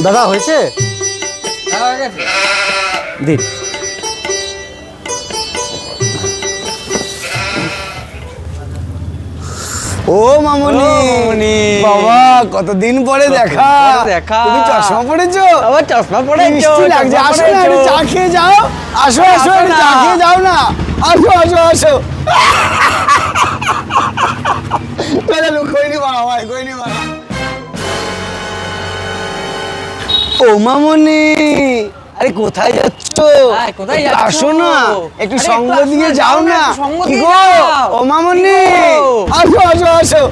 দাদা হয়েছে দিন। ও মামনি বাবা কতদিন পরে দেখা। তুমি চশমা পড়েছো? আবার চশমা পড়েছো? মিষ্টি লাগছে। আসো না একটু চা খেয়ে যাও। আসো আসো একটু চা খেয়ে যাও না। আসো আসো আসো। ও মামনি আরে কোথায় যাচ্ছ? কোথায় যাচ্ছ? আসো না একটু সঙ্গ দিয়ে আসো, যাও যাও না, না। একটু সঙ্গ কি দিয়ে গো যাও। ও মামনি কি গো? আসো আসো আসো।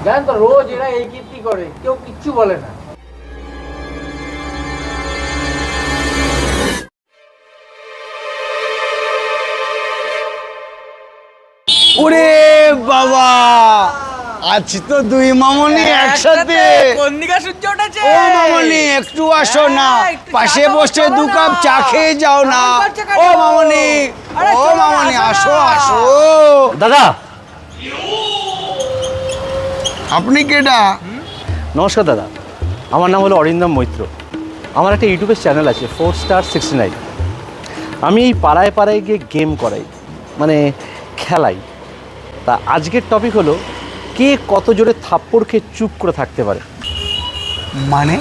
জানেন তো রোজ এরা এই কীর্তি করে, কেউ কিচ্ছু বলে না। ওরে বাবা আজ তো দুই মামনি একসাথে। কোন দিকে সূর্য উঠেছে? ও মামনি একটু আসো না, একটু চা পাশে খাবো, বসে চলো দু না। কাপ চা খেয়ে যাও না। আমার কাছে কেন? ও মামনি আরে ও চলো না, মামনি আসো আসো না। আসো। দাদা আপনি কেডা? নমস্কার দাদা, আমার নাম হলো অরিন্দম মৈত্র। আমার একটা ইউটিউবের চ্যানেল আছে 4star69। আমি এই পাড়ায় পাড়ায় গিয়ে গেম করাই, মানে খেলাই। তা আজকের টপিক হলো কে কত জোরে থাপ্পড় খেয়ে চুপ করে থাকতে পারে। মানে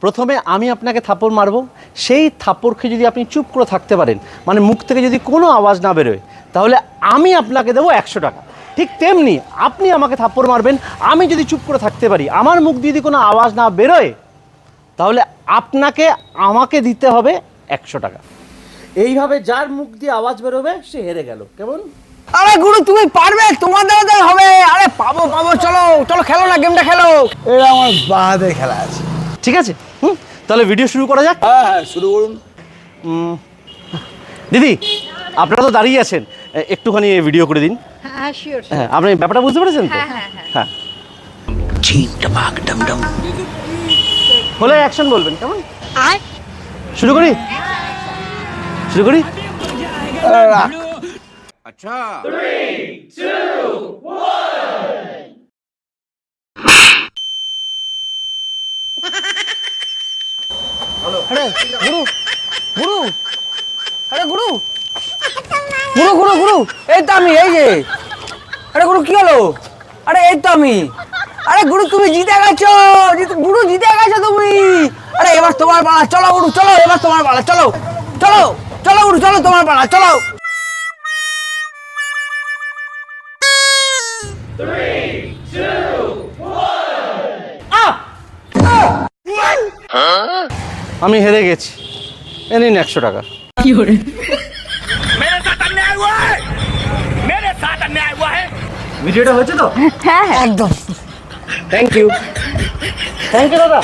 প্রথমে আমি আপনাকে থাপ্পড় মারবো, সেই থাপ্পড় খেয়ে যদি আপনি চুপ করে থাকতে পারেন, মানে মুখ থেকে যদি কোনো আওয়াজ না বেরোয়, তাহলে আমি আপনাকে দেবো 100 টাকা। ঠিক তেমনি আপনি আমাকে থাপ্পড় মারবেন, আমি যদি চুপ করে থাকতে পারি, আমার মুখ দিয়ে যদি কোনো আওয়াজ না বেরোয়, তাহলে আপনাকে আমাকে দিতে হবে 100 টাকা। এইভাবে যার মুখ দিয়ে আওয়াজ বেরোবে সে হেরে গেল। কেমন? আরে গুরু তুমি পারবে, তোমার দ্বারা হবে। আরে পাবো পাবো, চলো চলো খেলো না, গেমটা খেলো। এটা আমার বাহাতে খেলা আছে। ঠিক আছে, তাহলে ভিডিও শুরু করা যাক। হ্যাঁ হ্যাঁ শুরু করুন। দিদি আপনারা তো দাঁড়িয়ে আছেন, একটুখানি ভিডিও করে দিন। হ্যাঁ শিওর। হ্যাঁ, আপনি ব্যাপারটা বুঝতে পেরেছেন তো? হ্যাঁ হ্যাঁ হ্যাঁ। হ্যাঁ, বলে অ্যাকশন বলবেন। কেমন? শুরু করি শুরু করি আরে গুরু গুরু, আরে গুরু গুরু গুরু গুরু, এই তো আমি, এই যে। আরে গুরু কি হলো? আরে এই তো আমি। আরে গুরু তুমি জিতে গেছো, গুরু জিতে গেছো তুমি। আরে এবার তোমার পালা, চলো গুরু চলো, এবার তোমার পালা, চলো চলো চলো গুরু চলো, তোমার পালা, চলো। আমি হেরে গেছি, এ নিন 100 টাকা। ভিডিওটা হয়েছে তো? হ্যাঁ হ্যাঁ একদম। থ্যাংক ইউ দাদা।